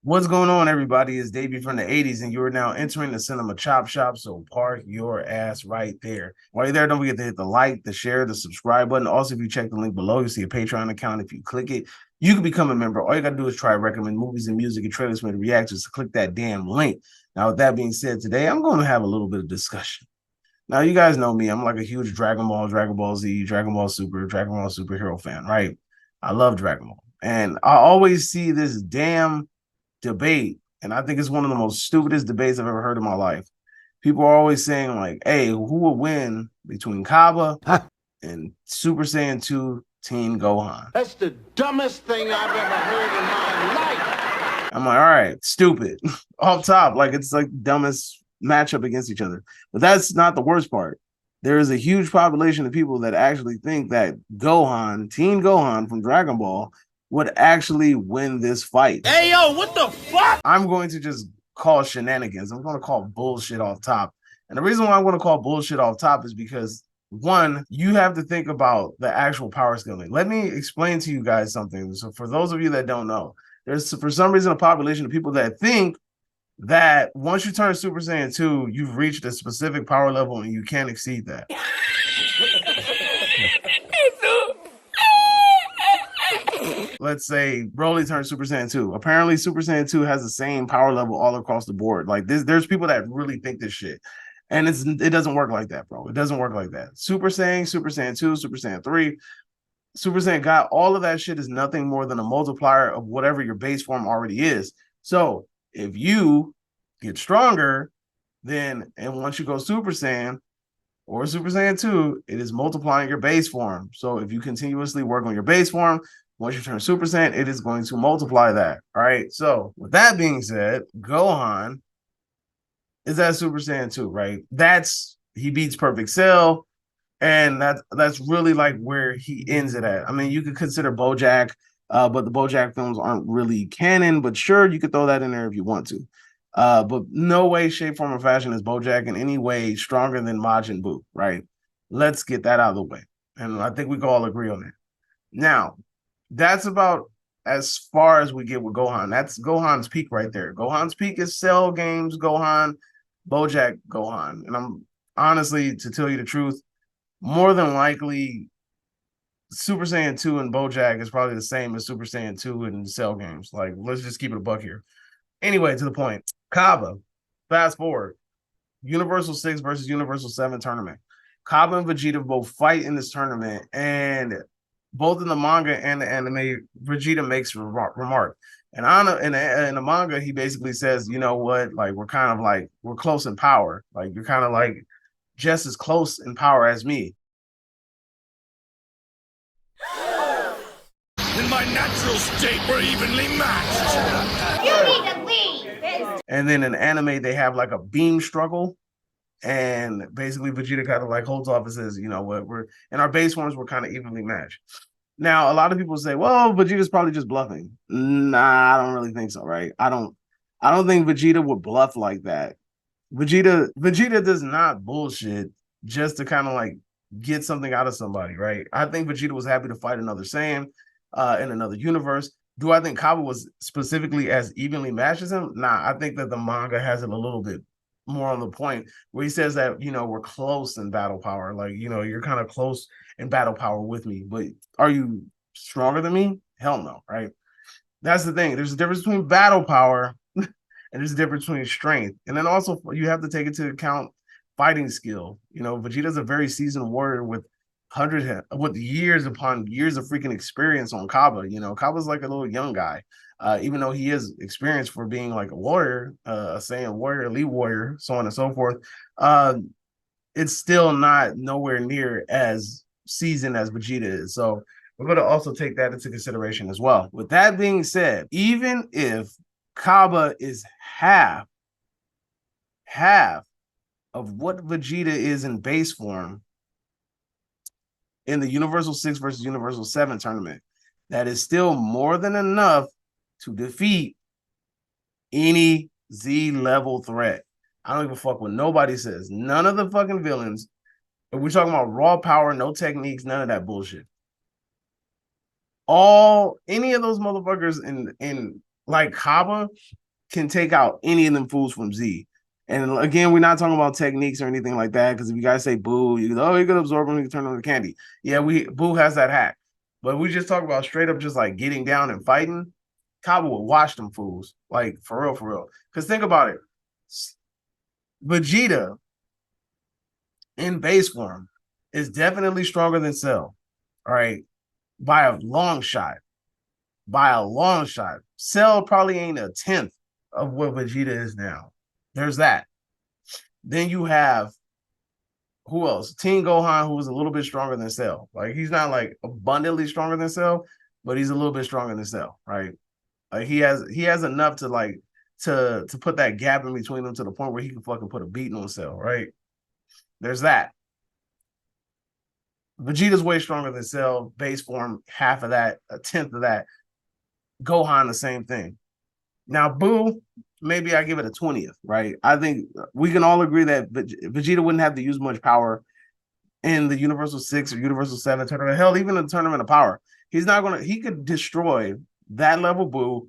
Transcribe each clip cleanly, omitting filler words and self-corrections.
What's going on, everybody? It's Davey from the 80s, and you are now entering the Cinema Chop Shop, so park your ass right there. While you're there, don't forget to hit the like, the share, the subscribe button. Also, if you check the link below, you'll see a Patreon account. If you click it, you can become a member. All you got to do is try to recommend movies and music and trailers for me to react to, so click that damn link. Now, with that being said, today I'm going to have a little bit of discussion. Now, you guys know me. I'm like a huge Dragon Ball, Dragon Ball Z, Dragon Ball Super, Dragon Ball superhero fan, right? I love Dragon Ball. And I always see this damn debate, and I think it's one of the most stupidest debates I've ever heard in my life. People are always saying, like, hey, who will win between Cabba and Super Saiyan 2 Teen Gohan? That's the dumbest thing I've ever heard in my life. I'm like, all right, stupid. Off top, like it's like the dumbest matchup against each other. But that's not the worst part. There is a huge population of people that actually think that Gohan, Teen Gohan from Dragon Ball, would actually win this fight. Hey, yo, what the fuck? I'm going to just call shenanigans. I'm going to call bullshit off top. And the reason why I'm going to call bullshit off top is because, one, you have to think about the actual power scaling. Let me explain to you guys something. So for those of you that don't know, there's for some reason a population of people that think that once you turn Super Saiyan 2, you've reached a specific power level and you can't exceed that. Let's say Broly turns Super Saiyan 2. Apparently, Super Saiyan 2 has the same power level all across the board. Like this, there's people that really think this shit. And it doesn't work like that, bro. It doesn't work like that. Super Saiyan, Super Saiyan 2, Super Saiyan 3, Super Saiyan God, all of that shit is nothing more than a multiplier of whatever your base form already is. So if you get stronger, then and once you go Super Saiyan or Super Saiyan 2, it is multiplying your base form. So if you continuously work on your base form, once you turn Super Saiyan, it is going to multiply that. All right. So with that being said, Gohan is at Super Saiyan 2, right? He beats Perfect Cell, and that's really like where he ends it at. I mean, you could consider BoJack, but the BoJack films aren't really canon. But sure, you could throw that in there if you want to. But no way, shape, form, or fashion is BoJack in any way stronger than Majin Buu, right? Let's get that out of the way, and I think we can all agree on that. Now, that's about as far as we get with Gohan. That's Gohan's peak right there. Gohan's peak is Cell Games Gohan, BoJack Gohan, and I'm honestly, to tell you the truth, more than likely Super Saiyan 2 and BoJack is probably the same as Super Saiyan 2 and Cell Games. Like, let's just keep it a buck here. Anyway, to the point. Cabba, fast forward. Universal 6 versus Universal 7 tournament. Cabba and Vegeta both fight in this tournament, and both in the manga and the anime, Vegeta makes a remark. And in the manga, he basically says, you know what, like we're close in power. Like you're kind of like just as close in power as me. In my natural state, we're evenly matched. You need to leave. And then in anime, they have like a beam struggle. And basically, Vegeta kind of like holds off and says, you know what, we're in our base forms, we're kind of evenly matched. Now, a lot of people say, well, Vegeta's probably just bluffing. Nah, I don't really think so, right? I don't think Vegeta would bluff like that. Vegeta does not bullshit just to kind of like get something out of somebody, right? I think Vegeta was happy to fight another Saiyan in another universe. Do I think Cabba was specifically as evenly matched as him? Nah, I think that the manga has it a little bit more on the point where he says that, you know, we're close in battle power. Like, you know, you're kind of close in battle power with me, but are you stronger than me? Hell no, right? That's the thing. There's a difference between battle power and there's a difference between strength. And then also you have to take into account fighting skill. You know, Vegeta's a very seasoned warrior with years upon years of freaking experience on Cabba. You know, Cabba's like a little young guy. Even though he is experienced for being like a warrior, a Saiyan warrior, elite warrior, so on and so forth, it's still not nowhere near as seasoned as Vegeta is. So we're going to also take that into consideration as well. With that being said, even if Cabba is half of what Vegeta is in base form in the Universal 6 versus Universal 7 tournament, that is still more than enough to defeat any Z level threat. I don't give a fuck what nobody says. None of the fucking villains. If we're talking about raw power, no techniques, none of that bullshit. Any of those motherfuckers in like Cabba can take out any of them fools from Z. And again, we're not talking about techniques or anything like that. Because if you guys say Boo, you can absorb them, you can turn on the candy. Yeah, Boo has that hack. But we just talk about straight up just like getting down and fighting. Cabba will watch them fools. Like for real, for real. Because think about it. Vegeta in base form is definitely stronger than Cell. All right. By a long shot. By a long shot. Cell probably ain't a tenth of what Vegeta is now. There's that. Then you have who else? Teen Gohan, who was a little bit stronger than Cell. Like he's not like abundantly stronger than Cell, but he's a little bit stronger than Cell, right? Like he has enough to like to put that gap in between them to the point where he can fucking put a beating on Cell, right? There's that. Vegeta's way stronger than Cell, base form, half of that, a tenth of that. Gohan, the same thing. Now, Boo, maybe I give it a 20th, right? I think we can all agree that Vegeta wouldn't have to use much power in the Universal 6 or Universal 7 tournament. Hell, even in the Tournament of Power. He could destroy that level Boo,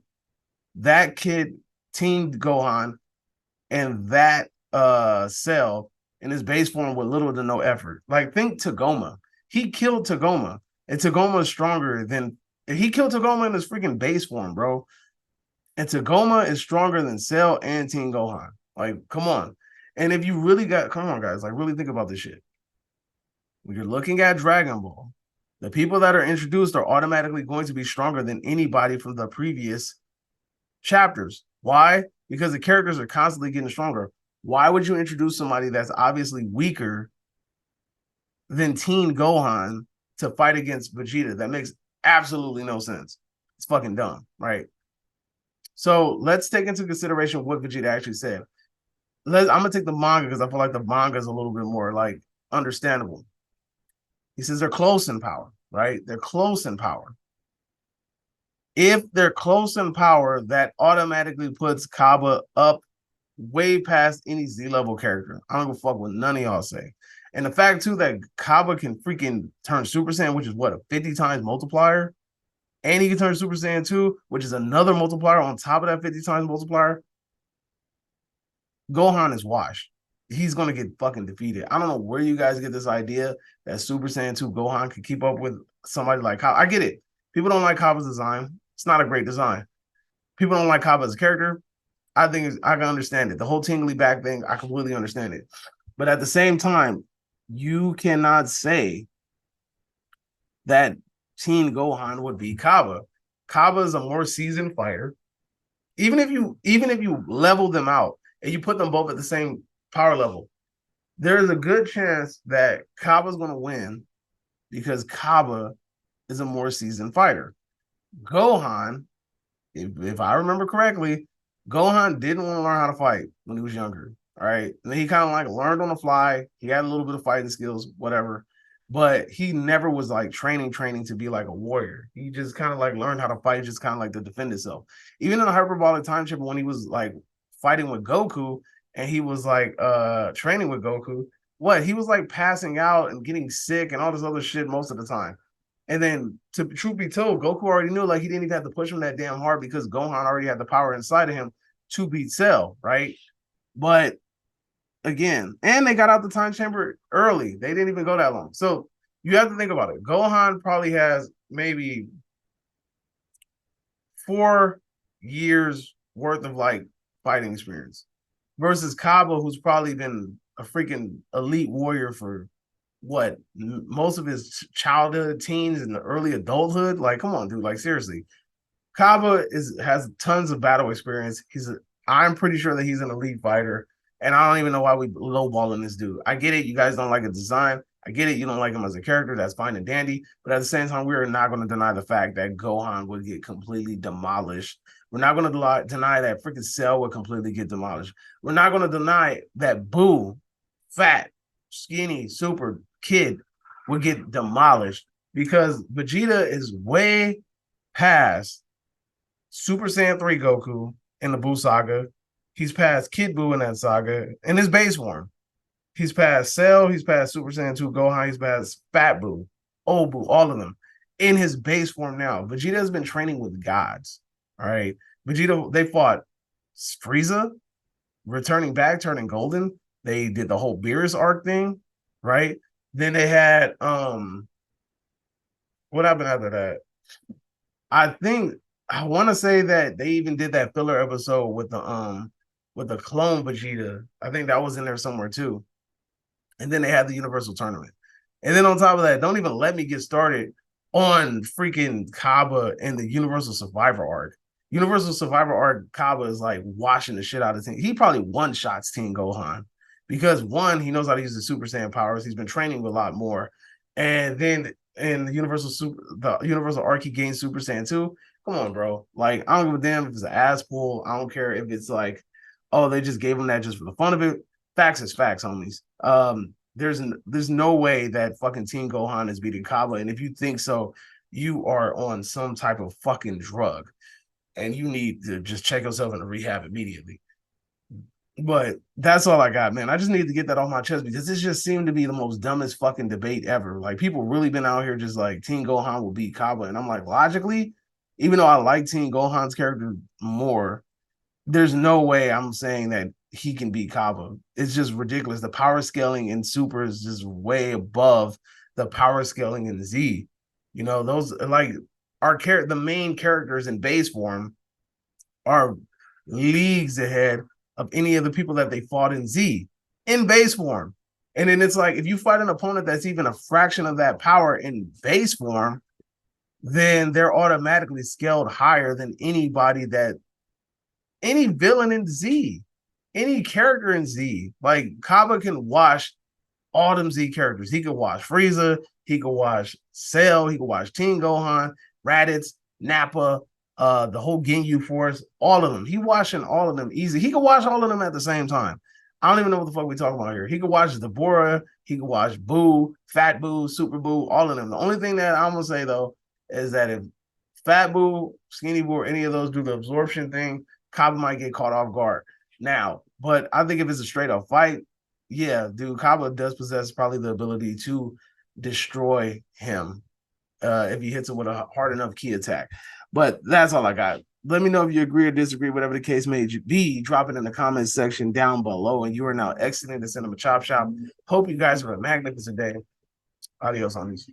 that kid, Teen Gohan, and that Cell in his base form with little to no effort. Like, think Tagoma. He killed Tagoma, and Tagoma is stronger than he killed Tagoma in his freaking base form, bro. And Tagoma is stronger than Cell and Teen Gohan. Like, come on. And if you really come on, guys, like, really think about this shit. When you're looking at Dragon Ball, the people that are introduced are automatically going to be stronger than anybody from the previous chapters. Why? Because the characters are constantly getting stronger. Why would you introduce somebody that's obviously weaker than Teen Gohan to fight against Vegeta? That makes absolutely no sense. It's fucking dumb, right? So let's take into consideration what Vegeta actually said. I'm gonna take the manga because I feel like the manga is a little bit more like understandable. He says they're close in power, right? They're close in power. If they're close in power, that automatically puts Cabba up way past any Z-level character. I don't give a fuck what none of y'all say. And the fact too that Cabba can freaking turn Super Saiyan, which is what, a 50 times multiplier? And he can turn Super Saiyan 2, which is another multiplier on top of that 50 times multiplier. Gohan is washed. He's going to get fucking defeated. I don't know where you guys get this idea that Super Saiyan 2 Gohan could keep up with somebody like Cabba. I get it. People don't like Cabba's design. It's not a great design. People don't like Cabba as a character. I think I can understand it. The whole tingly back thing, I completely understand it. But at the same time, you cannot say that Teen Gohan would be Cabba. Cabba is a more seasoned fighter. Even if you level them out and you put them both at the same power level, there is a good chance that Cabba's going to win because Cabba is a more seasoned fighter. Gohan, if I remember correctly, Gohan didn't want to learn how to fight when he was younger. All right. And then he kind of like learned on the fly. He had a little bit of fighting skills, whatever. But he never was like training to be like a warrior. He just kind of like learned how to fight, just kind of like to defend himself. Even in the hyperbolic time chip, when he was like fighting with Goku and he was like training with Goku, he was like passing out and getting sick and all this other shit most of the time. And then, to truth be told, Goku already knew like he didn't even have to push him that damn hard because Gohan already had the power inside of him to beat Cell, right? But again, and they got out the time chamber early. They didn't even go that long. So you have to think about it. Gohan probably has maybe 4 years worth of like fighting experience versus Cabba, who's probably been a freaking elite warrior for most of his childhood, teens, and the early adulthood. Like, come on, dude. Like, seriously, Cabba has tons of battle experience. I'm pretty sure that he's an elite fighter, and I don't even know why we lowballing this dude. I get it. You guys don't like his design. I get it. You don't like him as a character. That's fine and dandy. But at the same time, we are not going to deny the fact that Gohan would get completely demolished. We're not going to deny that freaking Cell would completely get demolished. We're not going to deny that Boo, fat, skinny, super kid would get demolished because Vegeta is way past Super Saiyan 3 Goku in the Buu saga. He's past Kid Buu in that saga in his base form. He's past Cell. He's past Super Saiyan 2 Gohan. He's past Fat Buu, Old Buu, all of them in his base form now. Vegeta has been training with gods. All right. Vegeta, they fought Frieza, returning back, turning golden. They did the whole Beerus arc thing, right? Then they had what happened after that? I think I want to say that they even did that filler episode with the clone Vegeta. I think that was in there somewhere too. And then they had the Universal Tournament. And then on top of that, don't even let me get started on freaking Cabba and the Universal Survivor arc. Universal Survivor arc, Cabba is like washing the shit out of Teen. He probably one-shots Teen Gohan because one, he knows how to use the Super Saiyan powers. He's been training a lot more. And then in the Universal arc, he gains Super Saiyan 2. Come on, bro. Like, I don't give a damn if it's an ass pull. I don't care if it's like, oh, they just gave him that just for the fun of it. Facts is facts, homies. There's no way that fucking Teen Gohan is beating Cabba, and if you think so, you are on some type of fucking drug, and you need to just check yourself into rehab immediately. But that's all I got, man. I just need to get that off my chest because this just seemed to be the most dumbest fucking debate ever. Like, people really been out here just like Teen Gohan will beat Cabba, and I'm like, logically, even though I like Teen Gohan's character more, there's no way I'm saying that he can beat Cabba. It's just ridiculous. The power scaling in Super is just way above the power scaling in Z. You know, those like the main characters in base form are leagues ahead of any of the people that they fought in Z in base form. And then it's like, if you fight an opponent that's even a fraction of that power in base form, then they're automatically scaled higher than any villain in Z, any character in Z. Like, Cabba can wash all them Z characters. He could wash Frieza, he could wash Cell, he could wash Teen Gohan, Raditz, Nappa, the whole Ginyu Force, all of them. He washing all of them easy. He could wash all of them at the same time. I don't even know what the fuck we talking about here. He could watch Deborah, he could watch Boo, Fat Boo, Super Boo, all of them. The only thing that I'm gonna say though is that if Fat Boo, Skinny Boo, or any of those do the absorption thing, Cabba might get caught off guard. Now, but I think if it's a straight up fight, yeah, dude, Cabba does possess probably the ability to destroy him if he hits him with a hard enough key attack. But that's all I got. Let me know if you agree or disagree, whatever the case may be. Drop it in the comments section down below. And you are now exiting the Cinema Chop Shop. Hope you guys have a magnificent day. Adios, homies.